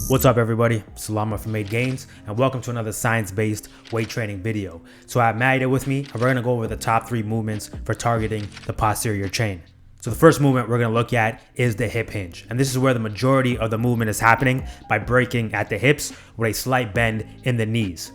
What's up everybody, Salama from MadeGains, and welcome to another science-based weight training video. So I have Matt with me, and we're going to go over the top 3 movements for targeting the posterior chain. So the first movement we're going to look at is the hip hinge, and this is where the majority of the movement is happening by breaking at the hips with a slight bend in the knees.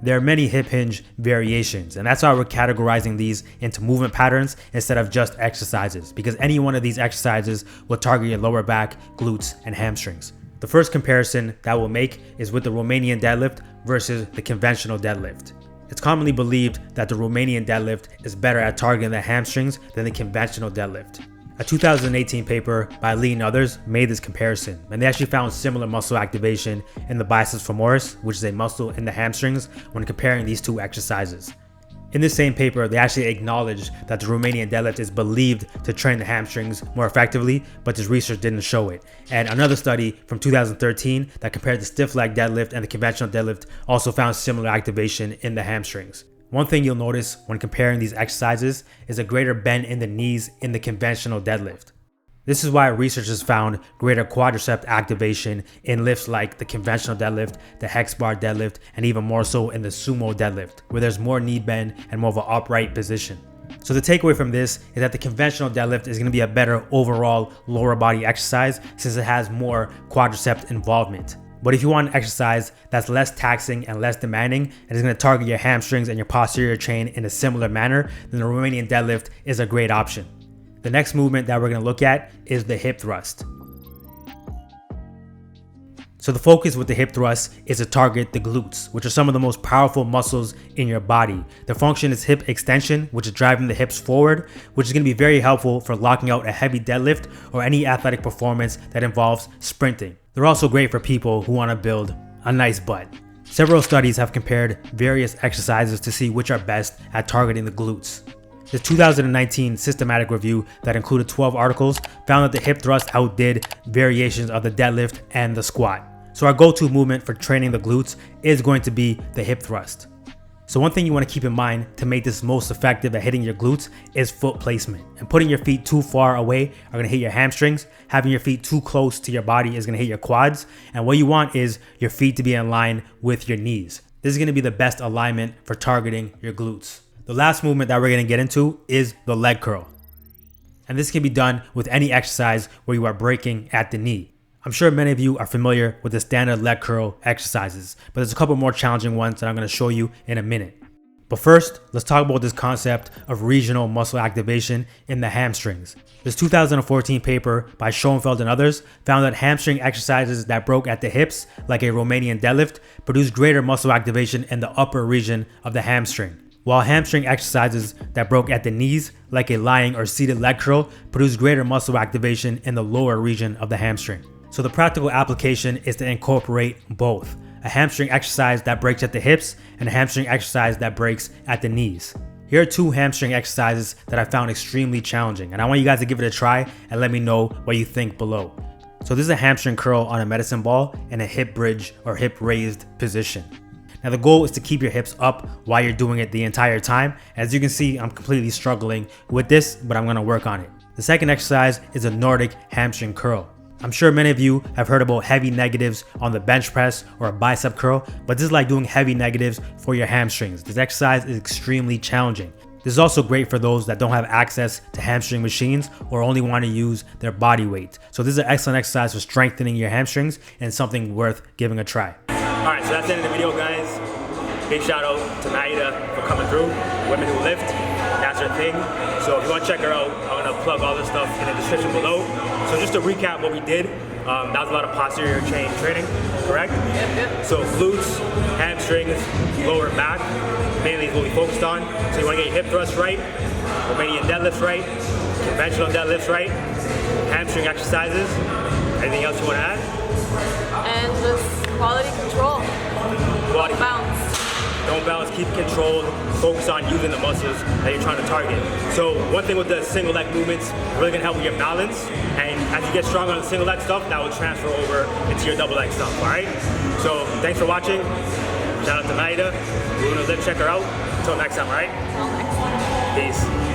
There are many hip hinge variations, and that's why we're categorizing these into movement patterns instead of just exercises, because any one of these exercises will target your lower back, glutes, and hamstrings. The first comparison that we'll make is with the Romanian deadlift versus the conventional deadlift. It's commonly believed that the Romanian deadlift is better at targeting the hamstrings than the conventional deadlift. A 2018 paper by Lee and others made this comparison, and they actually found similar muscle activation in the biceps femoris, which is a muscle in the hamstrings, when comparing these two exercises. In this same paper, they actually acknowledged that the Romanian deadlift is believed to train the hamstrings more effectively, but this research didn't show it. And another study from 2013 that compared the stiff leg deadlift and the conventional deadlift also found similar activation in the hamstrings. One thing you'll notice when comparing these exercises is a greater bend in the knees in the conventional deadlift. This is why researchers found greater quadricep activation in lifts like the conventional deadlift, the hex bar deadlift, and even more so in the sumo deadlift, where there's more knee bend and more of an upright position. So the takeaway from this is that the conventional deadlift is going to be a better overall lower body exercise since it has more quadricep involvement. But if you want an exercise that's less taxing and less demanding and is going to target your hamstrings and your posterior chain in a similar manner, then the Romanian deadlift is a great option. The next movement that we're going to look at is the hip thrust. So the focus with the hip thrust is to target the glutes, which are some of the most powerful muscles in your body. The function is hip extension, which is driving the hips forward, which is going to be very helpful for locking out a heavy deadlift or any athletic performance that involves sprinting. They're also great for people who want to build a nice butt. Several studies have compared various exercises to see which are best at targeting the glutes. The 2019 systematic review that included 12 articles found that the hip thrust outdid variations of the deadlift and the squat. So our go-to movement for training the glutes is going to be the hip thrust. So one thing you want to keep in mind to make this most effective at hitting your glutes is foot placement. And putting your feet too far away are going to hit your hamstrings. Having your feet too close to your body is going to hit your quads. And what you want is your feet to be in line with your knees. This is going to be the best alignment for targeting your glutes. The last movement that we're going to get into is the leg curl. And this can be done with any exercise where you are breaking at the knee. I'm sure many of you are familiar with the standard leg curl exercises, but there's a couple more challenging ones that I'm going to show you in a minute. But first, let's talk about this concept of regional muscle activation in the hamstrings. This 2014 paper by Schoenfeld and others found that hamstring exercises that broke at the hips, like a Romanian deadlift, produced greater muscle activation in the upper region of the hamstring, while hamstring exercises that broke at the knees, like a lying or seated leg curl, produced greater muscle activation in the lower region of the hamstring. So the practical application is to incorporate both: a hamstring exercise that breaks at the hips and a hamstring exercise that breaks at the knees. Here are 2 hamstring exercises that I found extremely challenging, and I want you guys to give it a try and let me know what you think below. So this is a hamstring curl on a medicine ball in a hip bridge or hip raised position. Now the goal is to keep your hips up while you're doing it the entire time. As you can see, I'm completely struggling with this, but I'm going to work on it. The second exercise is a Nordic hamstring curl. I'm sure many of you have heard about heavy negatives on the bench press or a bicep curl, but this is like doing heavy negatives for your hamstrings. This exercise is extremely challenging. This is also great for those that don't have access to hamstring machines or only want to use their body weight. So this is an excellent exercise for strengthening your hamstrings and something worth giving a try. Alright, so that's the end of the video, guys. Big shout out to Naida for coming through. Women Who Lift, that's her thing. So if you want to check her out, I'm going to plug all this stuff in the description below. So just to recap what we did, that was a lot of posterior chain training, correct? Yep. So glutes, hamstrings, lower back, mainly is what we focused on. So you want to get your hip thrust right, Romanian deadlifts right, conventional deadlifts right, hamstring exercises. Anything else you want to add? And just quality control. Quality. Don't bounce. Don't bounce, keep controlled, focus on using the muscles that you're trying to target. So one thing with the single leg movements, really gonna help with your balance, and as you get stronger on the single leg stuff, that will transfer over into your double leg stuff, all right? So thanks for watching. Shout out to Maida. We're gonna check her out. Until next time, all right? Until next time. Peace.